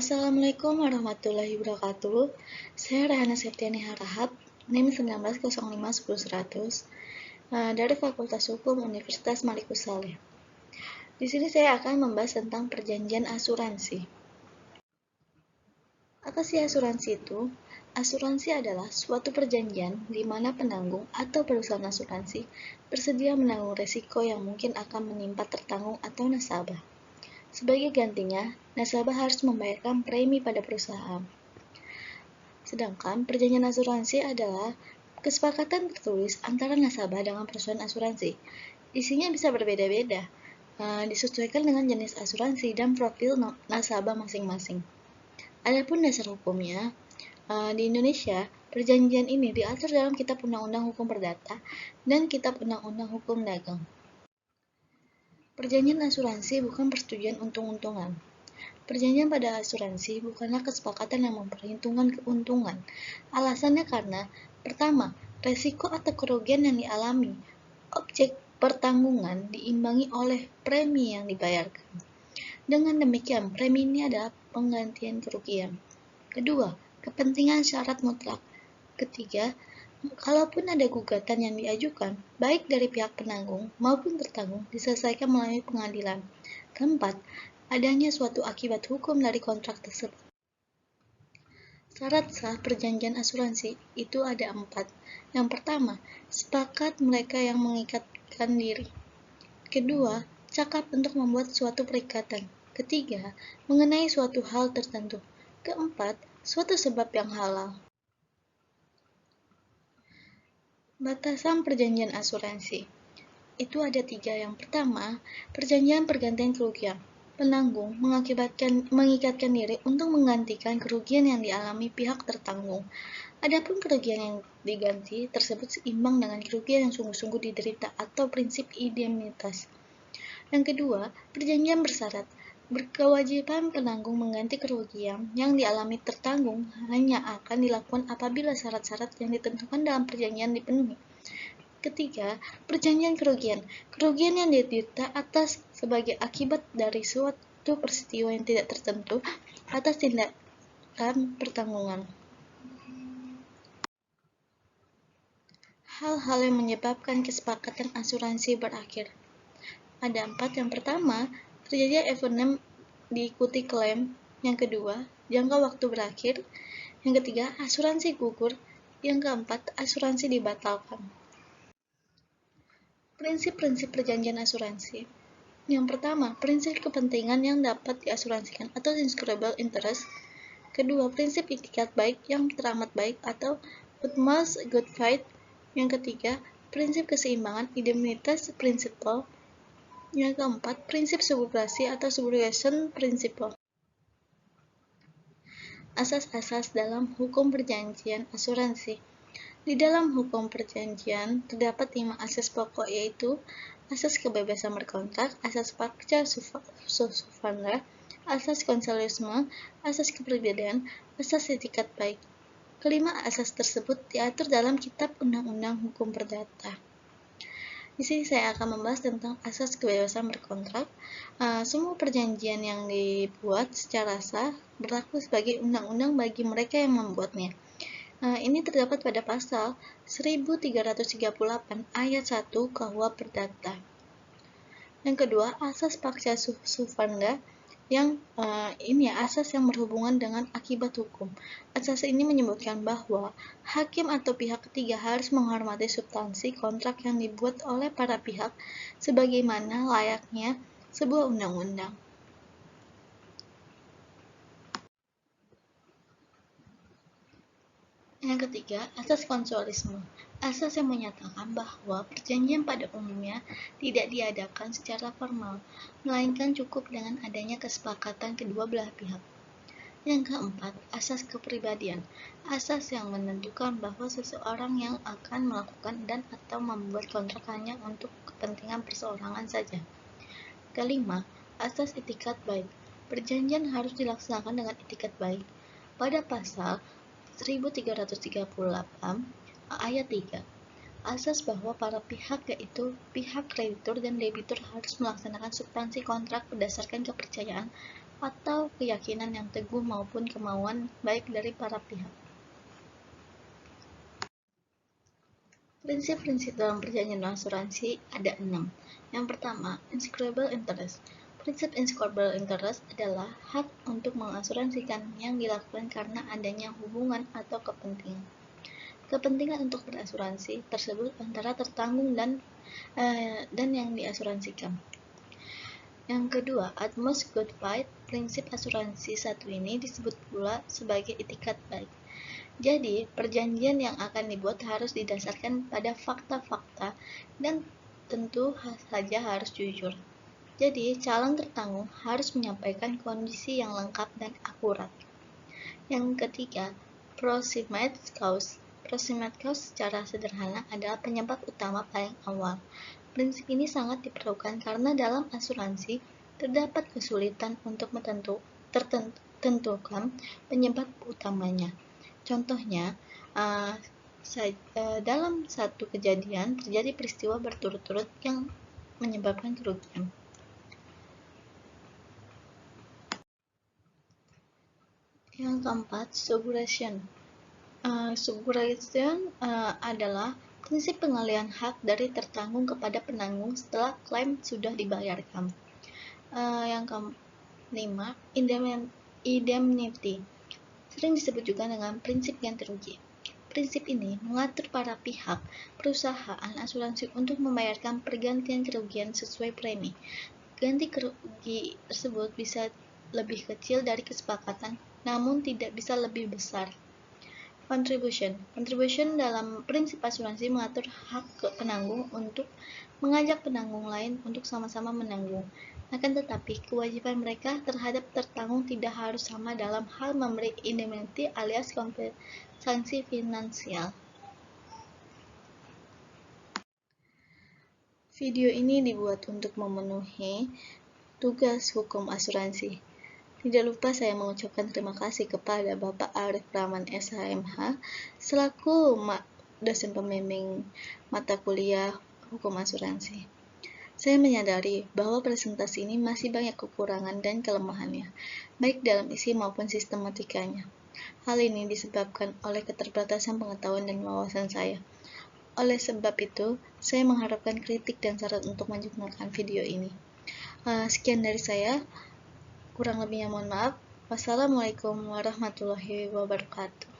Assalamualaikum warahmatullahi wabarakatuh. Saya Rehana Septiani Harahap, NIM 19051100 dari Fakultas Hukum Universitas Malikus Saleh. Di sini saya akan membahas tentang perjanjian asuransi. Apa sih asuransi itu? Asuransi adalah suatu perjanjian di mana penanggung atau perusahaan asuransi bersedia menanggung resiko yang mungkin akan menimpa tertanggung atau nasabah. Sebagai gantinya, nasabah harus membayarkan premi pada perusahaan. Sedangkan perjanjian asuransi adalah kesepakatan tertulis antara nasabah dengan perusahaan asuransi. Isinya bisa berbeda-beda, disesuaikan dengan jenis asuransi dan profil nasabah masing-masing. Adapun dasar hukumnya, di Indonesia, perjanjian ini diatur dalam Kitab Undang-Undang Hukum Perdata dan Kitab Undang-Undang Hukum Dagang. Perjanjian asuransi bukan persetujuan untung-untungan. Perjanjian pada asuransi bukanlah kesepakatan yang memperhitungkan keuntungan. Alasannya karena, pertama, resiko atau kerugian yang dialami objek pertanggungan diimbangi oleh premi yang dibayarkan. Dengan demikian, premi ini adalah penggantian kerugian. Kedua, kepentingan syarat mutlak. Ketiga, kalaupun ada gugatan yang diajukan, baik dari pihak penanggung maupun tertanggung, diselesaikan melalui pengadilan. Keempat, adanya suatu akibat hukum dari kontrak tersebut. Syarat sah perjanjian asuransi itu ada 4. Yang pertama, sepakat mereka yang mengikatkan diri. Kedua, cakap untuk membuat suatu perikatan. Ketiga, mengenai suatu hal tertentu. Keempat, suatu sebab yang halal. Batasan perjanjian asuransi itu ada 3. Yang pertama, perjanjian pergantian kerugian. Penanggung mengikatkan diri untuk menggantikan kerugian yang dialami pihak tertanggung. Adapun kerugian yang diganti tersebut seimbang dengan kerugian yang sungguh-sungguh diderita atau prinsip indemnitas. Yang kedua, perjanjian bersyarat. Berkewajiban penanggung mengganti kerugian yang dialami tertanggung hanya akan dilakukan apabila syarat-syarat yang ditentukan dalam perjanjian dipenuhi. Ketiga, perjanjian kerugian. Kerugian yang diderita atas sebagai akibat dari suatu peristiwa yang tidak tertentu atas tindakan pertanggungan. Hal-hal yang menyebabkan kesepakatan asuransi berakhir. Ada 4. Yang pertama, terjadi evenement diikuti klaim. Yang kedua, jangka waktu berakhir. Yang ketiga, asuransi gugur. Yang keempat, asuransi dibatalkan. Prinsip-prinsip perjanjian asuransi. Yang pertama, prinsip kepentingan yang dapat diasuransikan atau insurable interest. Kedua, prinsip itikat baik yang teramat baik atau utmost good faith. Yang ketiga, prinsip keseimbangan indemnitas principle. Yang keempat, prinsip subrogasi atau subrogation principle. Asas-asas dalam hukum perjanjian asuransi. Di dalam hukum perjanjian terdapat 5 asas pokok, yaitu asas kebebasan berkontrak, asas pasca suvanda, asas konsensualisme, asas kepribadian, asas itikat baik. Kelima asas tersebut diatur dalam Kitab Undang-Undang Hukum Perdata. Di sini saya akan membahas tentang asas kebebasan berkontrak. Semua perjanjian yang dibuat secara sah berlaku sebagai undang-undang bagi mereka yang membuatnya. Ini terdapat pada pasal 1338 ayat 1 KUH Perdata. Yang kedua, asas pasca suvanda, yang ini asas yang berhubungan dengan akibat hukum. Asas ini menyebutkan bahwa hakim atau pihak ketiga harus menghormati substansi kontrak yang dibuat oleh para pihak sebagaimana layaknya sebuah undang-undang. Yang ketiga, asas konsensualisme. Asas yang menyatakan bahwa perjanjian pada umumnya tidak diadakan secara formal, melainkan cukup dengan adanya kesepakatan kedua belah pihak. Yang keempat, asas kepribadian. Asas yang menentukan bahwa seseorang yang akan melakukan dan atau membuat kontrak hanya untuk kepentingan perseorangan saja. Kelima, asas itikat baik. Perjanjian harus dilaksanakan dengan itikat baik. Pada pasal 1338 ayat 3, asas bahwa para pihak, yaitu pihak kreditur dan debitur, harus melaksanakan substansi kontrak berdasarkan kepercayaan atau keyakinan yang teguh maupun kemauan baik dari para pihak. Prinsip-prinsip dalam perjanjian asuransi ada 6. Yang pertama, inscrutable interest. Prinsip inscrutable interest adalah hak untuk mengasuransikan yang dilakukan karena adanya hubungan atau kepentingan. Kepentingan untuk berasuransi tersebut antara tertanggung dan yang diasuransikan. Yang kedua, utmost good faith. Prinsip asuransi satu ini disebut pula sebagai itikat baik. Jadi, perjanjian yang akan dibuat harus didasarkan pada fakta-fakta dan tentu saja harus jujur. Jadi, calon tertanggung harus menyampaikan kondisi yang lengkap dan akurat. Yang ketiga, proximate cause. Proximate cause secara sederhana adalah penyebab utama paling awal. Prinsip ini sangat diperlukan karena dalam asuransi terdapat kesulitan untuk tentukan penyebab utamanya. Contohnya, dalam satu kejadian terjadi peristiwa berturut-turut yang menyebabkan kerugian. Yang keempat, subrogation. Subrogation adalah prinsip pengalihan hak dari tertanggung kepada penanggung setelah klaim sudah dibayarkan. Yang kelima, indemnity. Sering disebut juga dengan prinsip ganti rugi. Prinsip ini mengatur para pihak perusahaan asuransi untuk membayarkan pergantian kerugian sesuai premi. Ganti kerugi tersebut bisa lebih kecil dari kesepakatan, namun tidak bisa lebih besar. Contribution dalam prinsip asuransi mengatur hak penanggung untuk mengajak penanggung lain untuk sama-sama menanggung. Akan tetapi, kewajiban mereka terhadap tertanggung tidak harus sama dalam hal memberi indemnity alias kompensasi finansial. Video ini dibuat untuk memenuhi tugas hukum asuransi. Tidak lupa saya mengucapkan terima kasih kepada Bapak Arif Rahman SHMH selaku dosen pembimbing mata kuliah hukum asuransi. Saya menyadari bahwa presentasi ini masih banyak kekurangan dan kelemahannya, baik dalam isi maupun sistematikanya. Hal ini disebabkan oleh keterbatasan pengetahuan dan wawasan saya. Oleh sebab itu, saya mengharapkan kritik dan saran untuk menyempurnakan video ini. Sekian dari saya. Kurang lebihnya mohon maaf. Wassalamualaikum warahmatullahi wabarakatuh.